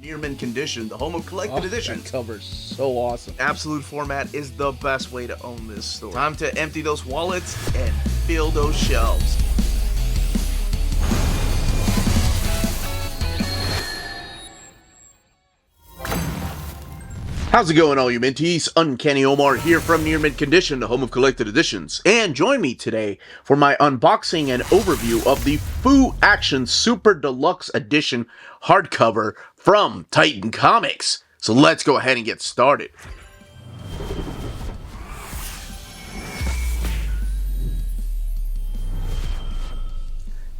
Near mint condition, the home of collected editions. That cover's so awesome. Absolute format is the best way to own this store. Time to empty those wallets and fill those shelves. How's it going, all you minties? Uncanny Omar here from Near Mint Condition, the home of collected editions. And join me today for my unboxing and overview of the Phoo Action Super Deluxe Edition hardcover from Titan Comics. So let's go ahead and get started.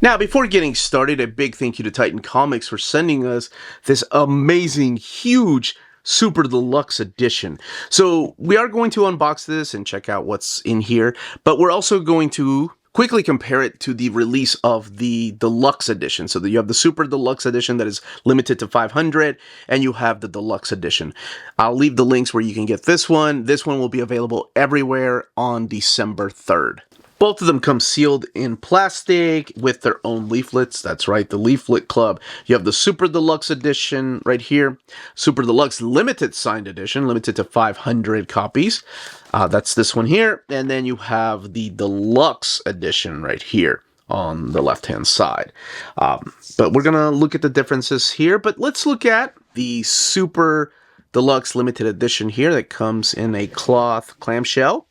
Now, before getting started, a big thank you to Titan Comics for sending us this amazing, huge Super Deluxe Edition. So we are going to unbox this and check out what's in here, but we're also going to quickly compare it to the release of the Deluxe Edition. So that you have the Super Deluxe Edition that is limited to 500, and you have the Deluxe Edition. I'll leave the links where you can get this one. This one will be available everywhere on December 3rd. Both of them come sealed in plastic with their own leaflets. That's right, the Leaflet Club. You have the Super Deluxe Edition right here. Super Deluxe Limited Signed Edition, limited to 500 copies. That's this one here. And then you have the Deluxe Edition right here on the left-hand side. But we're going to look at the differences here. But let's look at the Super Deluxe Limited Edition here that comes in a cloth clamshell.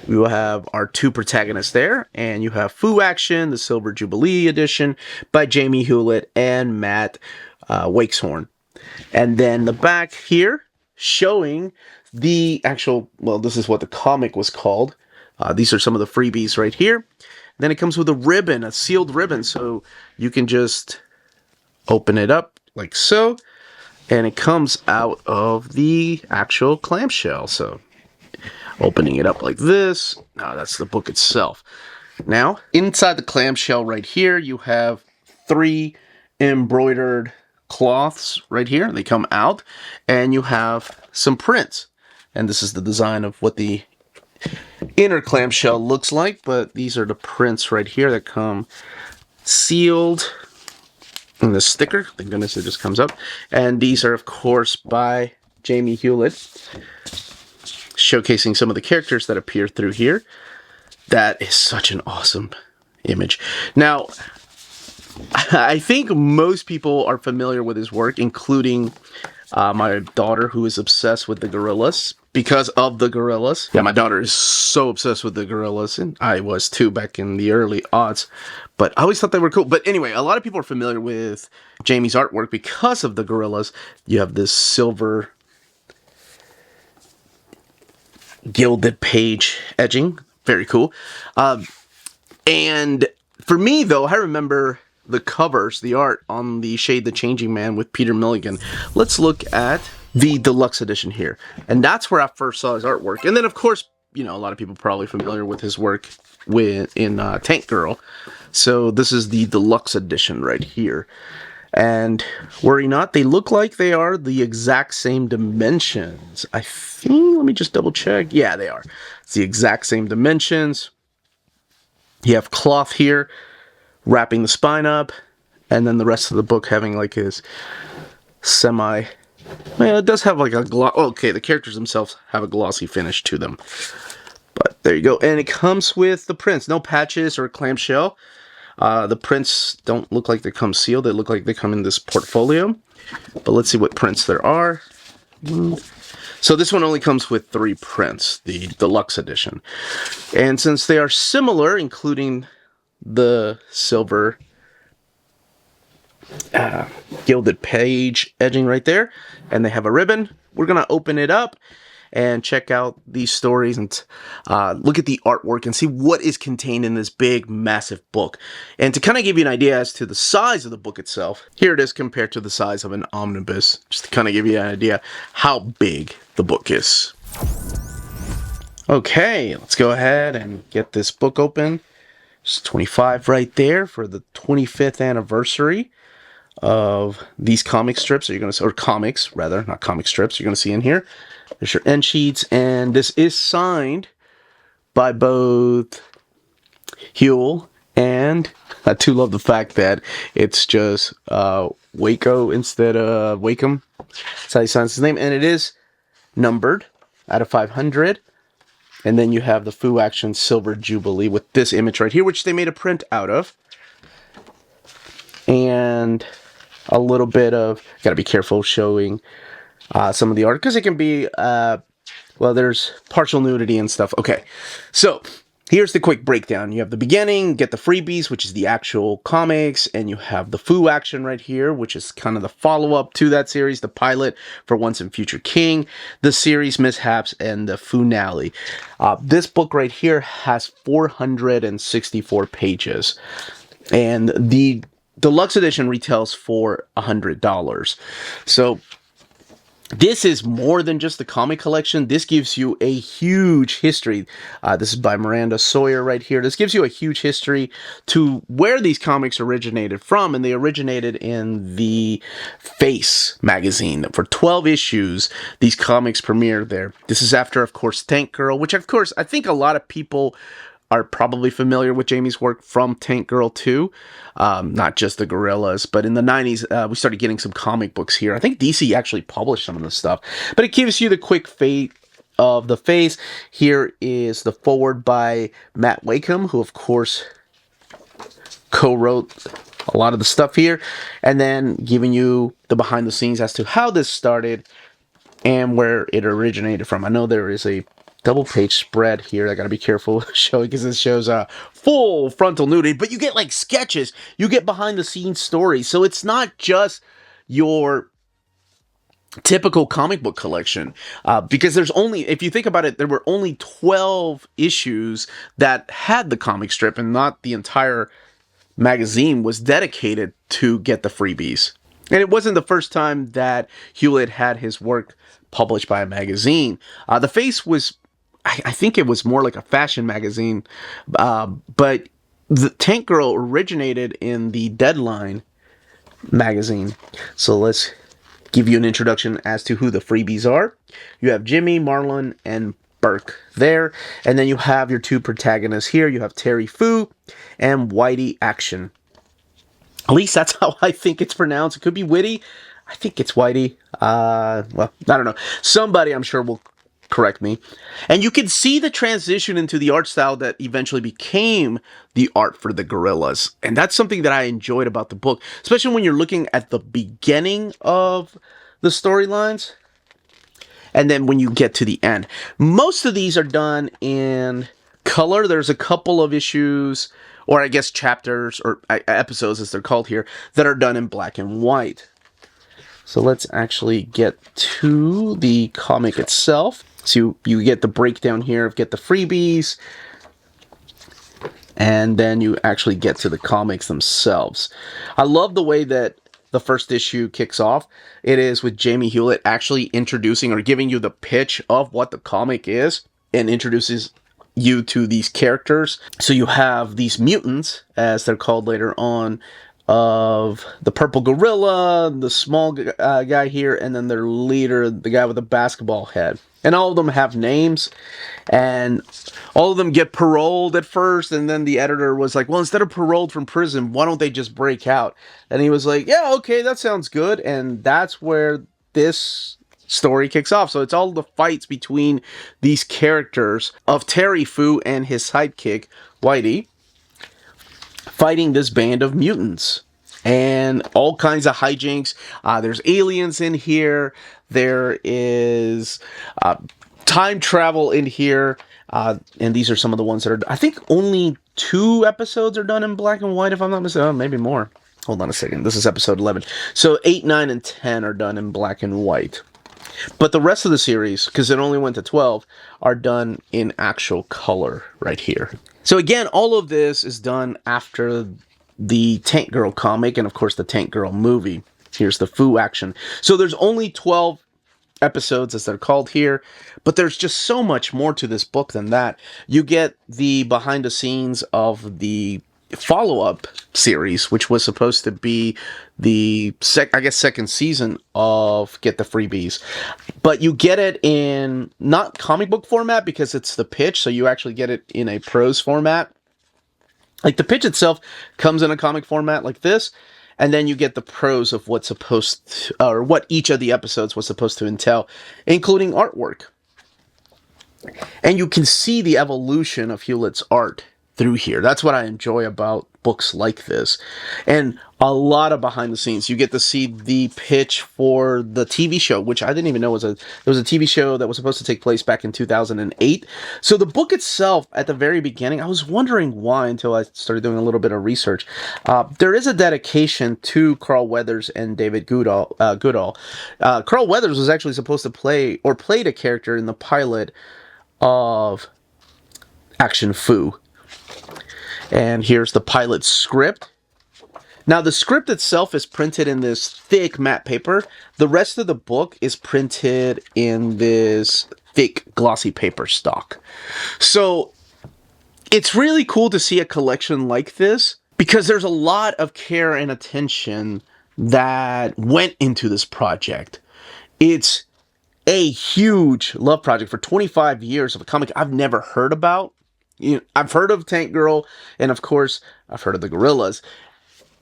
We will have our two protagonists there, and you have Phoo Action, the Silver Jubilee Edition by Jamie Hewlett and Matt Wakeshorn. And then the back here showing the actual, well, this is what the comic was called. These are some of the freebies right here. Then it comes with a ribbon, a sealed ribbon, so you can just open it up like so, and it comes out of the actual clamshell. So opening it up like this. Now that's the book itself. Now, inside the clamshell right here, you have 3 embroidered cloths right here. They come out, and you have some prints. And this is the design of what the inner clamshell looks like, but these are the prints right here that come sealed. And the sticker, thank goodness it just comes up. And these are, of course, by Jamie Hewlett, showcasing some of the characters that appear through here. That is such an awesome image. Now, I think most people are familiar with his work, including my daughter, who is obsessed with the gorillas because of the gorillas. Yeah, my daughter is so obsessed with the gorillas, and I was too back in the early aughts, but I always thought they were cool. But anyway, a lot of people are familiar with Jamie's artwork because of the gorillas. You have this silver gilded page edging. Very cool. And for me, though, I remember the covers, the art on the Shade the Changing Man with Peter Milligan. Let's look at the Deluxe Edition here. And that's where I first saw his artwork. And then, of course, you know, a lot of people probably familiar with his work in Tank Girl. So this is the Deluxe Edition right here. And worry not, they look like they are the exact same dimensions. I think, let me just double check. Yeah, they are. It's the exact same dimensions. You have cloth here wrapping the spine up, and then the rest of the book having like his semi, well, it does have like a gloss. Okay, the characters themselves have a glossy finish to them. But there you go. And it comes with the prints. No patches or clamshell. The prints don't look like they come sealed. They look like they come in this portfolio. But let's see what prints there are. So this one only comes with 3 prints, the Deluxe Edition. And since they are similar, including the silver gilded page edging right there, and they have a ribbon, we're going to open it up and check out these stories and look at the artwork and see what is contained in this big, massive book. And to kind of give you an idea as to the size of the book itself, here it is compared to the size of an omnibus, just to kind of give you an idea how big the book is. Okay, let's go ahead and get this book open. It's 25 right there for the 25th anniversary of these comic strips that you're going to see, or comics rather, not comic strips, you're going to see in here. There's your end sheets, and this is signed by both Hewlett and I do love the fact that it's just Waco instead of Wacom. That's how he signs his name. And it is numbered out of 500. And then you have the Phoo Action Silver Jubilee with this image right here, which they made a print out of. And a little bit of, gotta be careful showing some of the art, because it can be, well, there's partial nudity and stuff. Okay, so here's the quick breakdown. You have the beginning, get the freebies, which is the actual comics, and you have the Phoo Action right here, which is kind of the follow-up to that series, the pilot for Once and Future King, the series mishaps, and the finale. This book right here has 464 pages, and the Deluxe edition retails for $100. So this is more than just the comic collection. This gives you a huge history. This is by Miranda Sawyer right here. This gives you a huge history to where these comics originated from, and they originated in the Face magazine. For 12 issues, these comics premiered there. This is after, of course, Tank Girl, which, of course, I think a lot of people are probably familiar with Jamie's work from Tank Girl 2. Not just the Gorillas, but in the 90s, we started getting some comic books here. I think DC actually published some of this stuff. But it gives you the quick fate of the Face. Here is the foreword by Matt Wacom, who, of course, co-wrote a lot of the stuff here. And then giving you the behind the scenes as to how this started and where it originated from. I know there is a double page spread here. I gotta be careful showing, because this shows full frontal nudity, but you get like sketches, you get behind the scenes stories. So it's not just your typical comic book collection, because there's only, if you think about it, there were only 12 issues that had the comic strip, and not the entire magazine was dedicated to get the freebies. And it wasn't the first time that Hewlett had his work published by a magazine. The Face was, I think it was more like a fashion magazine, but the Tank Girl originated in the Deadline magazine. So let's give you an introduction as to who the freebies are. You have Jimmy, Marlon, and Burke there. And then you have your two protagonists here. You have Terry Phoo and Whitey Action. At least that's how I think it's pronounced. It could be Witty. I think it's Whitey. Well, I don't know. Somebody, I'm sure, will correct me. And you can see the transition into the art style that eventually became the art for the Gorillas. And that's something that I enjoyed about the book, especially when you're looking at the beginning of the storylines and then when you get to the end. Most of these are done in color. There's a couple of issues, or I guess chapters or episodes as they're called here, that are done in black and white. So let's actually get to the comic itself. So you get the breakdown here of get the freebies, and then you actually get to the comics themselves. I love the way that the first issue kicks off. It is with Jamie Hewlett actually introducing or giving you the pitch of what the comic is, and introduces you to these characters. So you have these mutants, as they're called later on, of the purple gorilla, the small guy here, and then their leader, the guy with the basketball head. And all of them have names, and all of them get paroled at first, and then the editor was like, well, instead of paroled from prison, why don't they just break out? And he was like, yeah, okay, that sounds good. And that's where this story kicks off. So it's all the fights between these characters of Terry Phoo and his sidekick, Whitey, fighting this band of mutants. And all kinds of hijinks. There's aliens in here. There is time travel in here. And these are some of the ones that are, I think only 2 episodes are done in black and white, if I'm not mistaken. Oh, maybe more. Hold on a second. This is episode 11. So 8, 9, and 10 are done in black and white. But the rest of the series, because it only went to 12, are done in actual color right here. So again, all of this is done after the Tank Girl comic and, of course, the Tank Girl movie. Here's the Phoo Action. So there's only 12 episodes, as they're called here, but there's just so much more to this book than that. You get the behind the scenes of the follow-up series, which was supposed to be the second season of Get the Freebies, but you get it in not comic book format because it's the pitch, so you actually get it in a prose format. Like the pitch itself comes in a comic format like this, and then you get the prose of what's supposed to, or what each of the episodes was supposed to entail, including artwork. And you can see the evolution of Hewlett's art through here. That's what I enjoy about books like this. And a lot of behind the scenes. You get to see the pitch for the TV show, which I didn't even know there was a TV show that was supposed to take place back in 2008. So the book itself, at the very beginning, I was wondering why until I started doing a little bit of research. There is a dedication to Carl Weathers and David Goodall. Carl Weathers was actually supposed to played a character in the pilot of Action Phoo. And here's the pilot script. Now, the script itself is printed in this thick matte paper. The rest of the book is printed in this thick glossy paper stock. So it's really cool to see a collection like this because there's a lot of care and attention that went into this project. It's a huge love project for 25 years of a comic I've never heard about. I've heard of Tank Girl, and of course, I've heard of the Gorillas,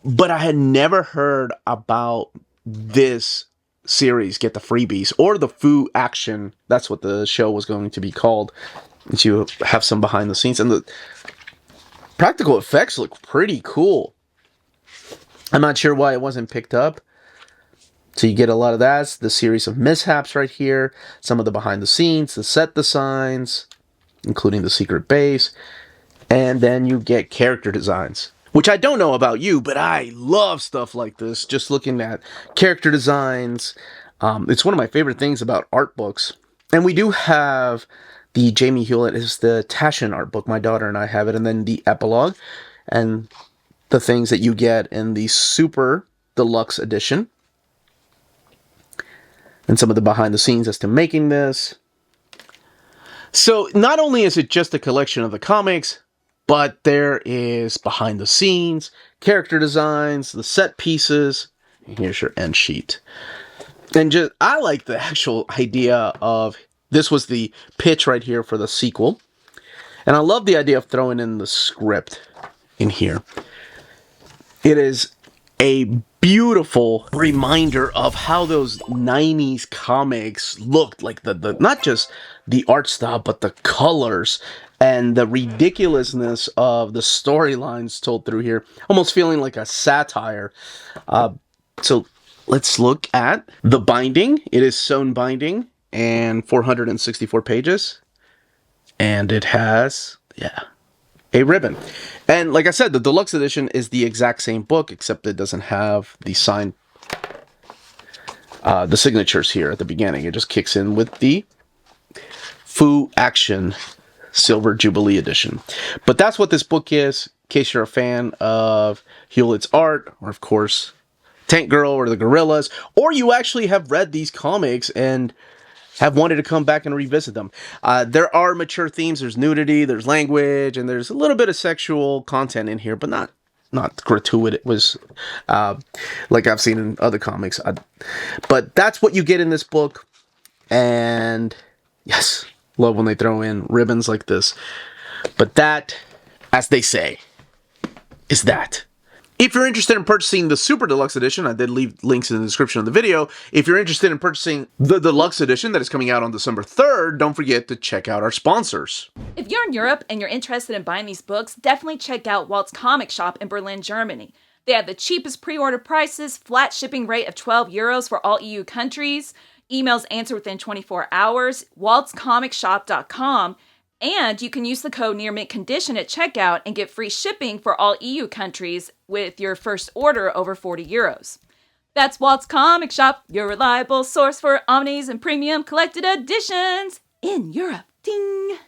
but I had never heard about this series, Get the Freebies, or the Phoo Action. That's what the show was going to be called. And you have some behind the scenes, and the practical effects look pretty cool. I'm not sure why it wasn't picked up. So you get a lot of that, the series of mishaps right here, some of the behind the scenes, the set designs, including the secret base, and then you get character designs, which I don't know about you, but I love stuff like this, just looking at character designs. It's one of my favorite things about art books. And we do have the Jamie Hewlett is the Taschen art book. My daughter and I have it, and then the epilogue, and the things that you get in the Super Deluxe edition, and some of the behind the scenes as to making this. So not only is it just a collection of the comics, but there is behind the scenes, character designs, the set pieces. Here's your end sheet. And I like the actual idea of, this was the pitch right here for the sequel. And I love the idea of throwing in the script in here. It is a beautiful reminder of how those 90s comics looked, like the not just the art style, but the colors and the ridiculousness of the storylines told through here, almost feeling like a satire. So let's look at the binding. It is sewn binding and 464 pages, and it has, a ribbon. And like I said, the deluxe edition is the exact same book, except it doesn't have the sign, the signatures here at the beginning. It just kicks in with the Phoo Action Silver Jubilee edition. But that's what this book is, in case you're a fan of Hewlett's art, or of course, Tank Girl or the Gorillas, or you actually have read these comics and have wanted to come back and revisit them. There are mature themes. There's nudity, there's language, and there's a little bit of sexual content in here, but not gratuitous, like I've seen in other comics. But that's what you get in this book. And yes, love when they throw in ribbons like this. But that, as they say, is that. If you're interested in purchasing the Super Deluxe Edition, I did leave links in the description of the video. If you're interested in purchasing the Deluxe Edition that is coming out on December 3rd, don't forget to check out our sponsors. If you're in Europe and you're interested in buying these books, definitely check out Walt's Comic Shop in Berlin, Germany. They have the cheapest pre-order prices, flat shipping rate of €12 for all EU countries, emails answered within 24 hours, waltscomicshop.com, and you can use the code nearmintcondition at checkout and get free shipping for all EU countries with your first order over €40. That's Walt's Comic Shop, your reliable source for omnis and premium collected editions in Europe. Ding!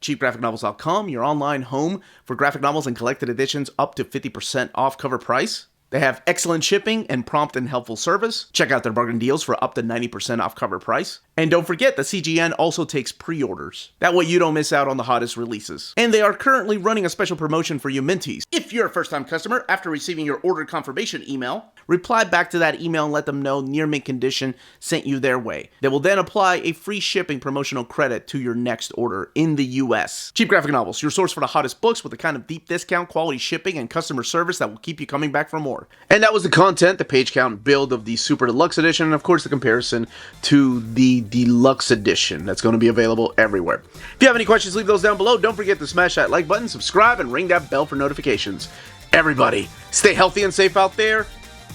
CheapGraphicNovels.com, your online home for graphic novels and collected editions up to 50% off cover price. They have excellent shipping and prompt and helpful service. Check out their bargain deals for up to 90% off cover price. And don't forget that CGN also takes pre-orders. That way you don't miss out on the hottest releases. And they are currently running a special promotion for you Minties. If you're a first-time customer, after receiving your order confirmation email, reply back to that email and let them know Near Mint Condition sent you their way. They will then apply a free shipping promotional credit to your next order in the US. Cheap Graphic Novels, your source for the hottest books with the kind of deep discount, quality shipping, and customer service that will keep you coming back for more. And that was the content, the page count build of the Super Deluxe Edition, and of course the comparison to the Deluxe Edition that's going to be available everywhere. If you have any questions, leave those down below. Don't forget to smash that like button, subscribe, and ring that bell for notifications. Everybody, stay healthy and safe out there.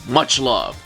Much love.